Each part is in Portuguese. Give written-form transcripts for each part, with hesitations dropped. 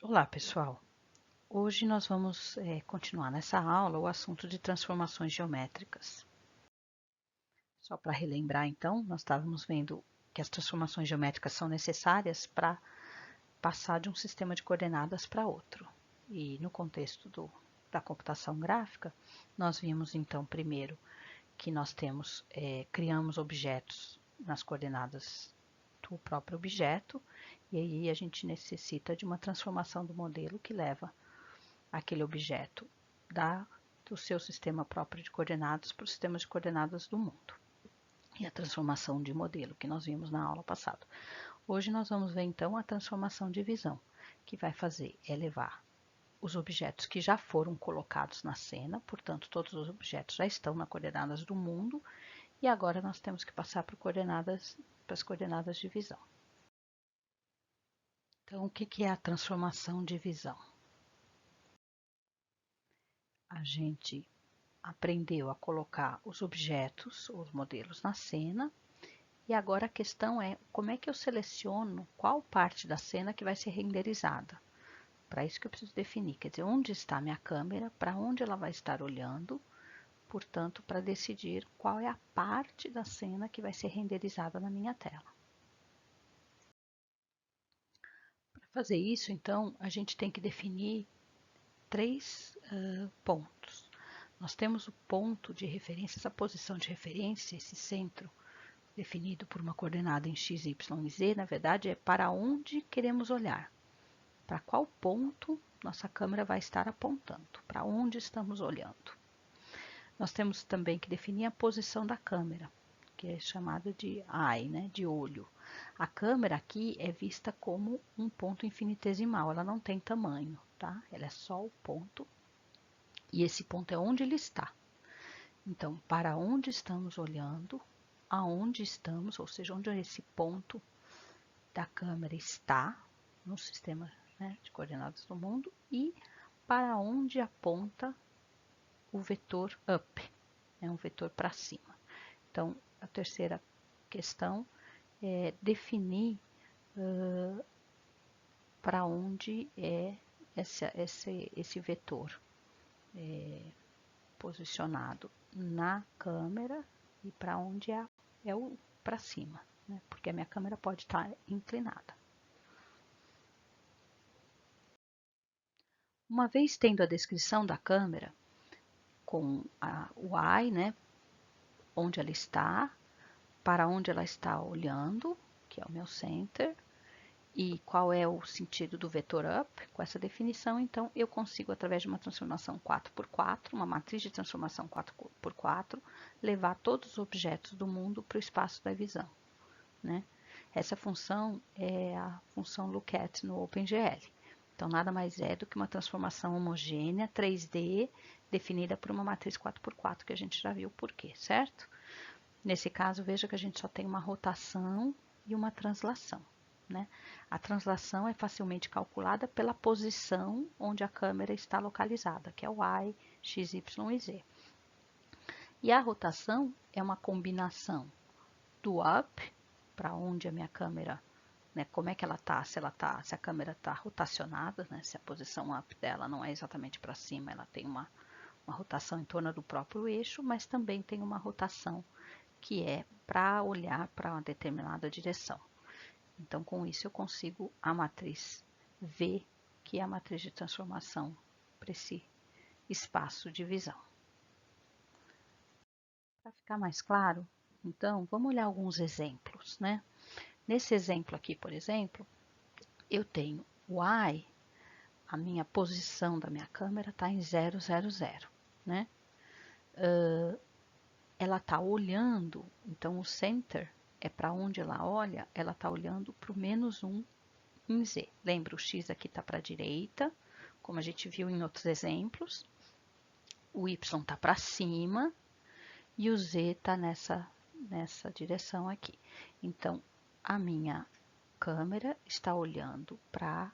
Olá, pessoal. Hoje nós vamos continuar nessa aula o assunto de transformações geométricas. Só para relembrar, então, nós estávamos vendo que as transformações geométricas são necessárias para passar de um sistema de coordenadas para outro. E no contexto da computação gráfica, nós vimos então primeiro que nós criamos objetos nas coordenadas do próprio objeto, e aí a gente necessita de uma transformação do modelo que leva aquele objeto do seu sistema próprio de coordenadas para o sistema de coordenadas do mundo. E a transformação de modelo que nós vimos na aula passada. Hoje nós vamos ver então a transformação de visão, que vai fazer levar os objetos que já foram colocados na cena, portanto todos os objetos já estão nas coordenadas do mundo, e agora nós temos que passar para as coordenadas de visão. Então, o que é a transformação de visão? A gente aprendeu a colocar os objetos, os modelos na cena, e agora a questão é como é que eu seleciono qual parte da cena que vai ser renderizada. Para isso que eu preciso definir, quer dizer, onde está a minha câmera, para onde ela vai estar olhando, portanto, para decidir qual é a parte da cena que vai ser renderizada na minha tela. Para fazer isso, então, a gente tem que definir três pontos. Nós temos o ponto de referência, essa posição de referência, esse centro definido por uma coordenada em x, y e z, na verdade é para onde queremos olhar. Para qual ponto nossa câmera vai estar apontando, para onde estamos olhando. Nós temos também que definir a posição da câmera, que é chamada de eye, né, de olho. A câmera aqui é vista como um ponto infinitesimal, ela não tem tamanho, tá? Ela é só o ponto, e esse ponto é onde ele está. Então, para onde estamos olhando, aonde estamos, ou seja, onde esse ponto da câmera está no sistema, né, de coordenadas do mundo, e para onde aponta o vetor up, um vetor para cima. Então, a terceira questão é definir para onde é esse vetor posicionado na câmera e para onde é o para cima, né? Porque a minha câmera pode estar inclinada. Uma vez tendo a descrição da câmera com o eye, né, onde ela está, para onde ela está olhando, que é o meu center, e qual é o sentido do vetor up, com essa definição, então eu consigo, através de uma transformação 4x4, uma matriz de transformação 4x4, levar todos os objetos do mundo para o espaço da visão, né? Essa função é a função lookat no OpenGL. Então, nada mais é do que uma transformação homogênea 3D definida por uma matriz 4x4, que a gente já viu por quê, certo? Nesse caso, veja que a gente só tem uma rotação e uma translação, né? A translação é facilmente calculada pela posição onde a câmera está localizada, que é o y, x, y e z. E a rotação é uma combinação do up, para onde a minha câmera, né, como é que ela está, se a câmera está rotacionada, né, se a posição up dela não é exatamente para cima, ela tem uma rotação em torno do próprio eixo, mas também tem uma rotação que é para olhar para uma determinada direção. Então, com isso, eu consigo a matriz V, que é a matriz de transformação para esse espaço de visão. Para ficar mais claro, então, vamos olhar alguns exemplos, né? Nesse exemplo aqui, por exemplo, eu tenho o Y, a minha posição da minha câmera está em 0, 0, 0, né? Ela está olhando, então o center é para onde ela olha, ela está olhando para o -1 em Z. Lembra, o X aqui está para a direita, como a gente viu em outros exemplos. O Y está para cima e o Z está nessa direção aqui. Então, a minha câmera está olhando para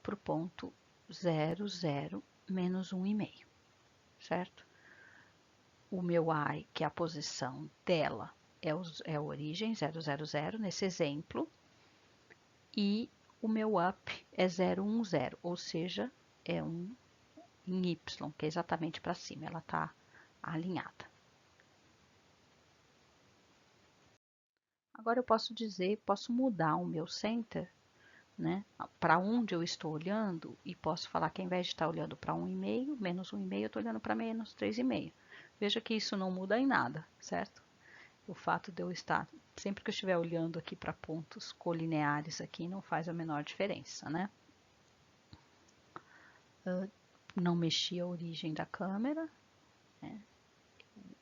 o ponto 0, 0, menos 1,5, certo? O meu Y, que é a posição dela, é a origem, 0, 0, 0, nesse exemplo. E o meu up é 0, 1, 0, ou seja, é um em Y, que é exatamente para cima, ela está alinhada. Agora eu posso dizer, posso mudar o meu center, né, para onde eu estou olhando, e posso falar que ao invés de estar olhando para 1,5, menos 1,5, eu estou olhando para menos 3,5. Veja que isso não muda em nada, certo? O fato de eu estar, sempre que eu estiver olhando aqui para pontos colineares aqui, não faz a menor diferença, né? Não mexi a origem da câmera, né?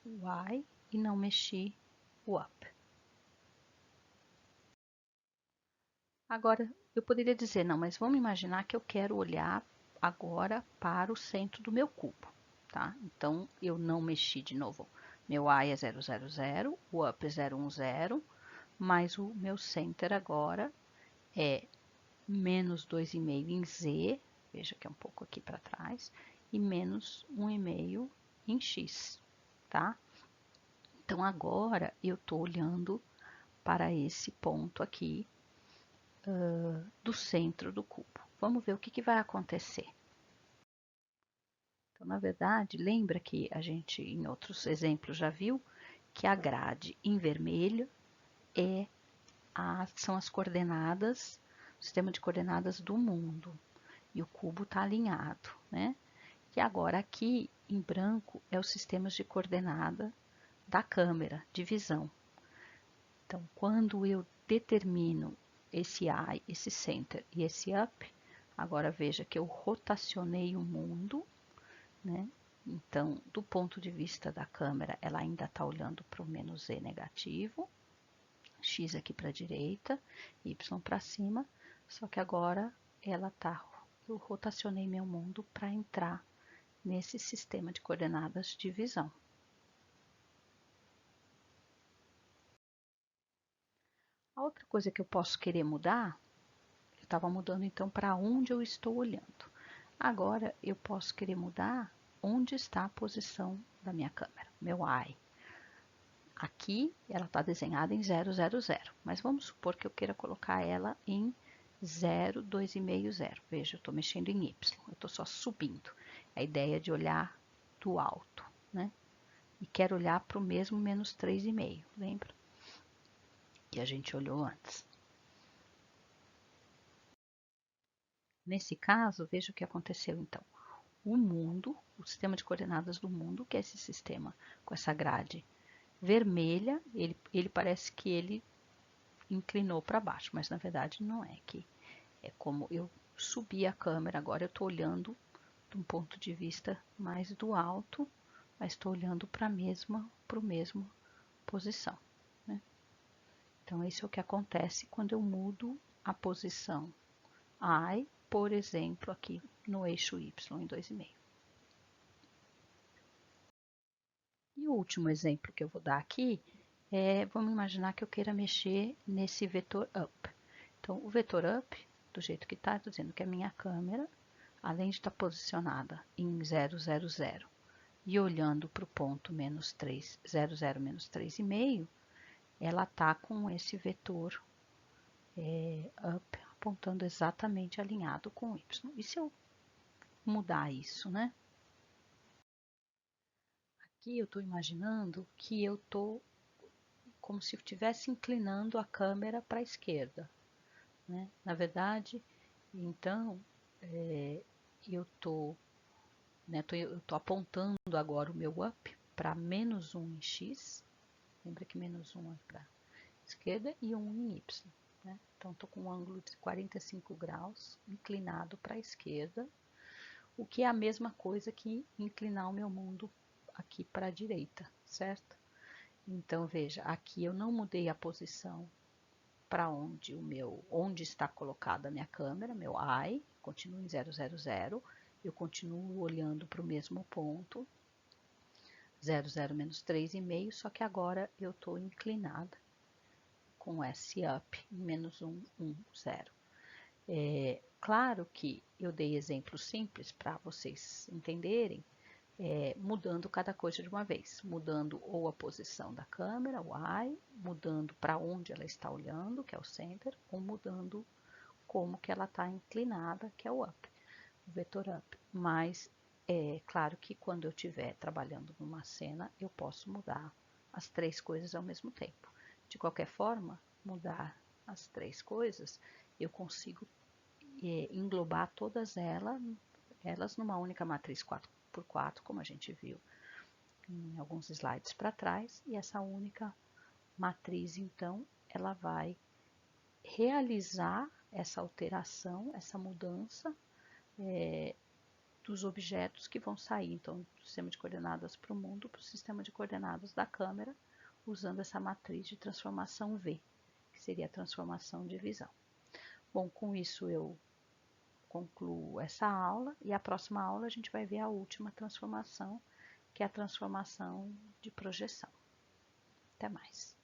O Y, e não mexi o up. Agora, eu poderia dizer, não, mas vamos imaginar que eu quero olhar agora para o centro do meu cubo, tá? Então, eu não mexi de novo. Meu Y é 0, 0, 0, o up é 0, 1, 0, mas o meu center agora é menos 2,5 em Z, veja que é um pouco aqui para trás, e menos 1,5 em X, tá? Então, agora eu estou olhando para esse ponto aqui do centro do cubo. Vamos ver o que vai acontecer. Então, na verdade, lembra que a gente, em outros exemplos, já viu que a grade em vermelho são as coordenadas, o sistema de coordenadas do mundo. E o cubo está alinhado, né? E agora aqui em branco é os sistemas de coordenada da câmera de visão. Então, quando eu determino esse I, esse center e esse up, agora veja que eu rotacionei o mundo, né? Então, do ponto de vista da câmera, ela ainda está olhando para o menos Z negativo, X aqui para a direita, Y para cima, só que agora eu rotacionei meu mundo para entrar nesse sistema de coordenadas de visão. A outra coisa que eu posso querer mudar, eu estava mudando então para onde eu estou olhando. Agora eu posso querer mudar onde está a posição da minha câmera, meu eye. Aqui ela está desenhada em 0, 0, 0, mas vamos supor que eu queira colocar ela em 0, 2,5, 0. Veja, eu estou mexendo em Y, eu estou só subindo. A ideia de olhar do alto, né? E quero olhar para o mesmo menos 3,5, lembra? Que a gente olhou antes. Nesse caso, veja o que aconteceu então. O mundo, o sistema de coordenadas do mundo, que é esse sistema com essa grade vermelha, ele parece que ele inclinou para baixo, mas na verdade não é, que é como eu subi a câmera, agora eu estou olhando de um ponto de vista mais do alto, mas estou olhando para a mesma posição, né? Então, isso é o que acontece quando eu mudo a posição I, por exemplo, aqui no eixo Y em 2,5. E o último exemplo que eu vou dar aqui vamos imaginar que eu queira mexer nesse vetor up. Então, o vetor up, do jeito que está, estou dizendo que a minha câmera, além de estar posicionada em 0, 0, 0 e olhando para o ponto menos 3, 0, 0, menos 3,5, ela está com esse vetor up apontando exatamente alinhado com Y. E se eu mudar isso, né? Aqui eu estou imaginando que eu estou como se estivesse inclinando a câmera para a esquerda, né? Na verdade, então, eu estou apontando agora o meu up para menos 1 em x, lembra que menos 1 é para a esquerda e 1 em y, né? Então, estou com um ângulo de 45 graus inclinado para a esquerda, o que é a mesma coisa que inclinar o meu mundo aqui para a direita, certo? Então, veja, aqui eu não mudei a posição para onde está colocada a minha câmera, meu eye, continua em 0, 0, 0, eu continuo olhando para o mesmo ponto, 0, 0, menos 3,5, só que agora eu estou inclinada com S up em menos 1, 1, 0. Claro que eu dei exemplos simples para vocês entenderem, mudando cada coisa de uma vez, mudando ou a posição da câmera, o eye, mudando para onde ela está olhando, que é o center, ou mudando como que ela está inclinada, que é o up, o vetor up. Mas é claro que quando eu estiver trabalhando numa cena, eu posso mudar as três coisas ao mesmo tempo. De qualquer forma, mudar as três coisas, eu consigo englobar todas elas numa única matriz 4x4, como a gente viu em alguns slides para trás, e essa única matriz, então, ela vai realizar essa alteração, essa mudança dos objetos que vão sair, então, do sistema de coordenadas para o mundo, para o sistema de coordenadas da câmera, usando essa matriz de transformação V, que seria a transformação de visão. Bom, com isso eu concluo essa aula e a próxima aula a gente vai ver a última transformação, que é a transformação de projeção. Até mais.